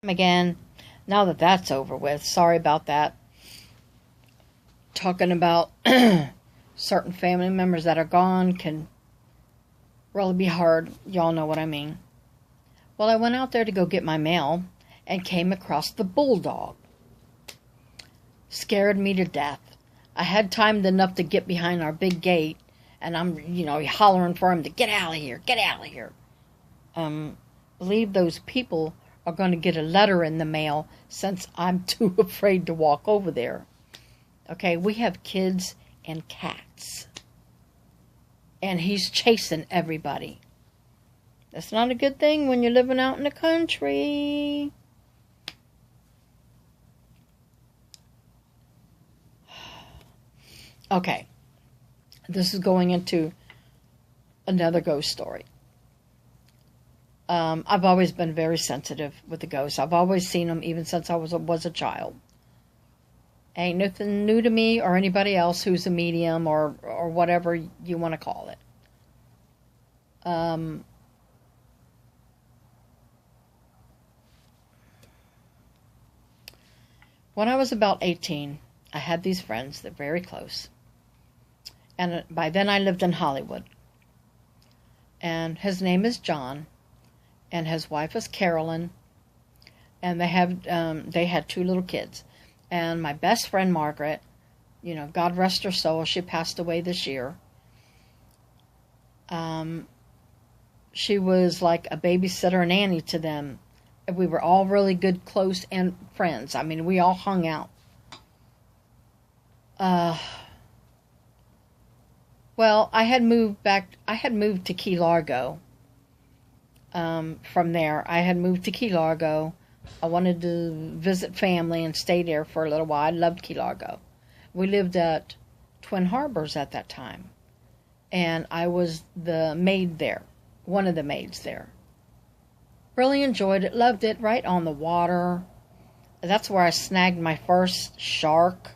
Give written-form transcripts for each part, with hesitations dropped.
Again, now that that's over with. Sorry about that. Talking about certain family members that are gone can really be hard. Y'all know what I mean. Well, I went out there to go get my mail and came across the bulldog. Scared me to death. I had time enough to get behind our big gate, and I'm, hollering for him to get out of here, get out of here. Believe those people are going to get a letter in the mail since I'm too afraid to walk over there. Okay, we have kids and cats. And he's chasing everybody. That's not a good thing when you're living out in the country. Okay, this is going into another ghost story. I've always been very sensitive with the ghosts. I've always seen them even since I was a child. Ain't nothing new to me or anybody else who's a medium or whatever you want to call it. When I was about 18, I had these friends that were very close. And by then I lived in Hollywood. And his name is John. And his wife is Carolyn. And they had 2 little kids. And my best friend Margaret, God rest her soul, she passed away this year. She was like a babysitter and nanny to them. We were all really good, close, and friends. I mean, we all hung out. Well, I had moved to Key Largo. From there, I had moved to Key Largo. I wanted to visit family and stay there for a little while. I loved Key Largo. We lived at Twin Harbors at that time. And I was the maid there. One of the maids there. Really enjoyed it. Loved it. Right on the water. That's where I snagged my first shark.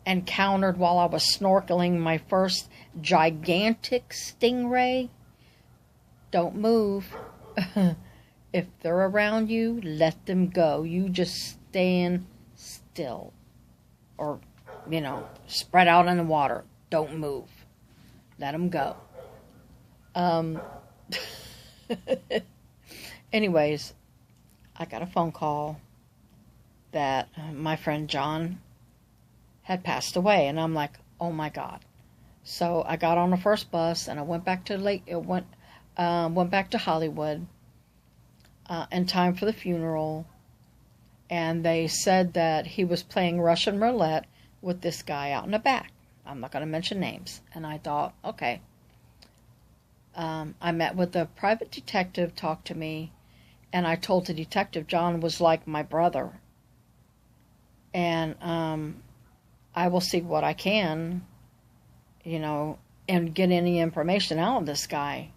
Encountered while I was snorkeling my first gigantic stingray. Don't move. If they're around you, let them go. You just stand still. Or, spread out in the water. Don't move. Let them go. Anyways, I got a phone call that my friend John had passed away. And I'm like, oh my God. So I got on the first bus and I went back to went back to Hollywood. In time for the funeral, and they said that he was playing Russian roulette with this guy out in the back. I'm not going to mention names. And I thought, okay. I met with a private detective, talked to me, and I told the detective John was like my brother. And I will see what I can, and get any information out of this guy.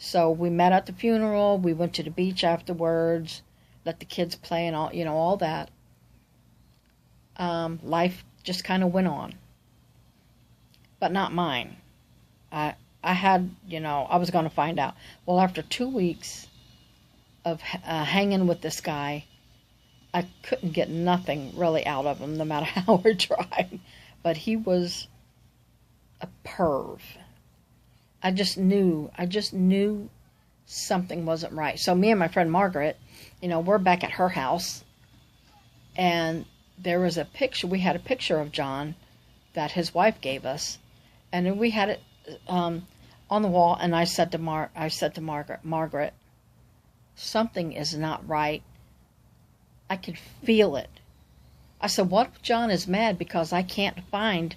So we met at the funeral. We went to the beach afterwards. Let the kids play and all that. Life just kind of went on. But not mine. I had, I was going to find out. Well, after 2 weeks of hanging with this guy, I couldn't get nothing really out of him, no matter how I tried. But he was a perv. I just knew something wasn't right. So me and my friend Margaret, we're back at her house. And there was a picture. We had a picture of John that his wife gave us. And then we had it on the wall. And I said to Margaret, something is not right. I could feel it. I said, what if John is mad because I can't find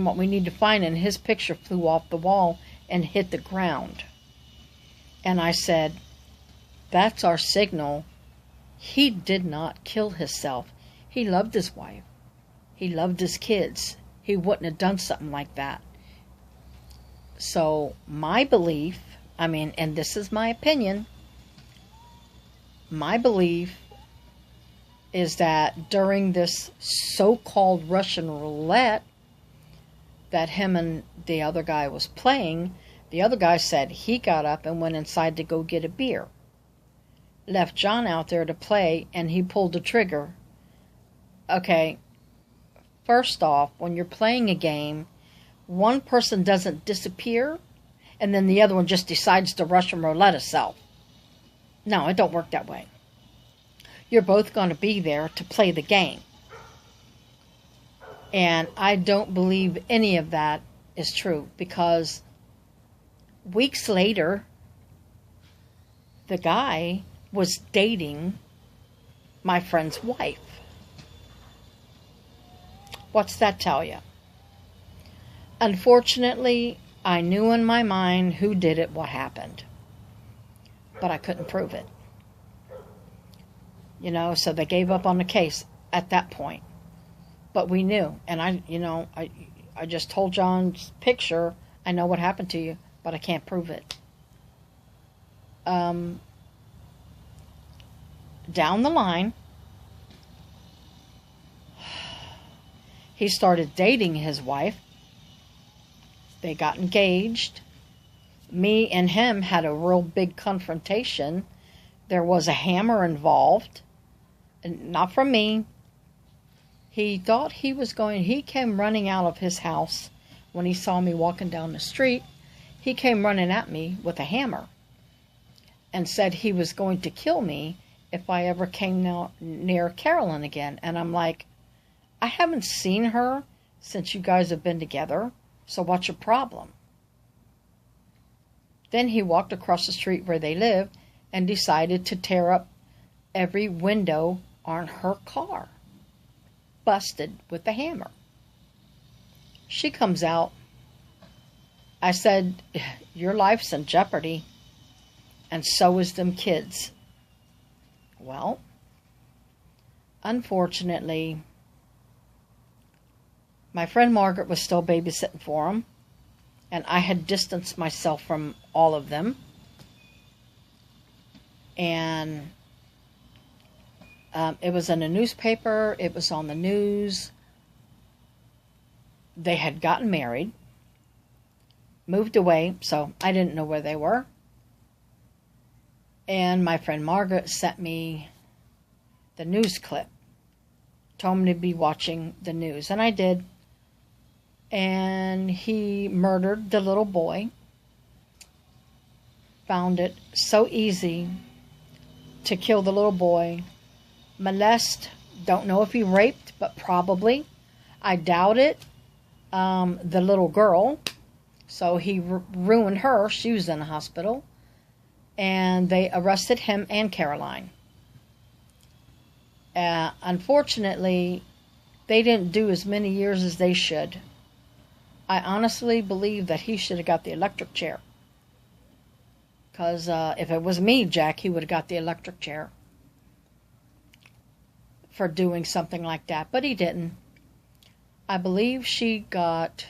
what we need to find, and his picture flew off the wall and hit the ground. And I said, that's our signal. He did not kill himself. He loved his wife. He loved his kids. He wouldn't have done something like that. So my belief, and this is my opinion, my belief is that during this so-called Russian roulette that him and the other guy was playing, the other guy said he got up and went inside to go get a beer. left John out there to play and he pulled the trigger. Okay, first off, when you're playing a game, one person doesn't disappear and then the other one just decides to Russian roulette itself. No, it don't work that way. You're both going to be there to play the game. And I don't believe any of that is true, because weeks later, the guy was dating my friend's wife. What's that tell you? Unfortunately, I knew in my mind who did it, what happened. But I couldn't prove it. You know, so they gave up on the case at that point. But we knew. And I just told John's picture, I know what happened to you, but I can't prove it. Down the line, he started dating his wife. They got engaged. Me and him had a real big confrontation. There was a hammer involved. And not from me. He thought he came running out of his house when he saw me walking down the street. He came running at me with a hammer and said he was going to kill me if I ever came near Carolyn again. And I'm like, I haven't seen her since you guys have been together, so what's your problem? Then he walked across the street where they live and decided to tear up every window on her car. Busted with the hammer. She comes out. I said, your life's in jeopardy, and so is them kids. Well, unfortunately, my friend Margaret was still babysitting for him, and I had distanced myself from all of them. And it was in a newspaper. It was on the news. They had gotten married, moved away, so I didn't know where they were. And my friend Margaret sent me the news clip. Told me to be watching the news, and I did. And he murdered the little boy. Found it so easy to kill the little boy. Molest, don't know if he raped, but probably. I doubt it. The little girl. So he ruined her. She was in the hospital. And they arrested him and Caroline. Unfortunately, they didn't do as many years as they should. I honestly believe that he should have got the electric chair. Because if it was me, Jack, he would have got the electric chair for doing something like that. But he didn't. I believe she got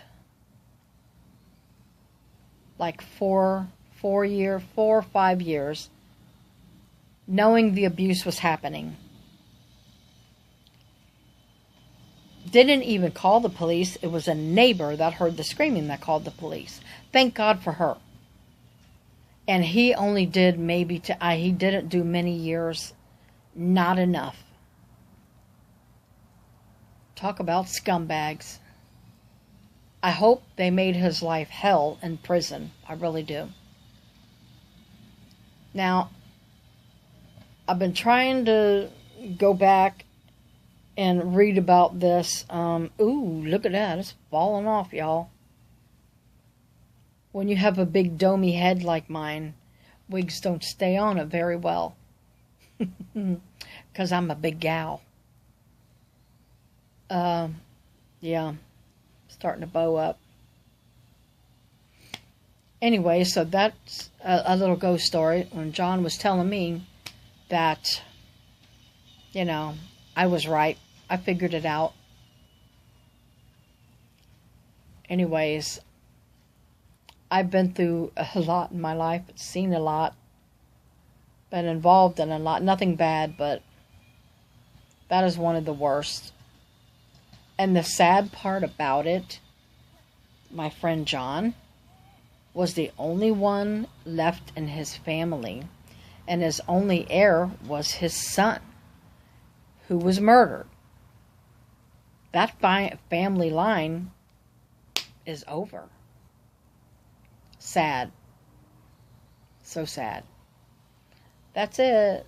like 4 or 5 years knowing the abuse was happening. Didn't even call the police. It was a neighbor that heard the screaming that called the police. Thank God for her. And he only did he didn't do many years. Not enough. Talk about scumbags. I hope they made his life hell in prison. I really do. Now, I've been trying to go back and read about this. Ooh, look at that. It's falling off, y'all. When you have a big domey head like mine, wigs don't stay on it very well. Because I'm a big gal. Yeah. Starting to bow up. Anyway, so that's a little ghost story. When John was telling me that, I was right. I figured it out. Anyways, I've been through a lot in my life. Seen a lot. Been involved in a lot. Nothing bad, but that is one of the worst. And the sad part about it, my friend John was the only one left in his family and his only heir was his son, who was murdered. That family line is over. Sad. So sad. That's it.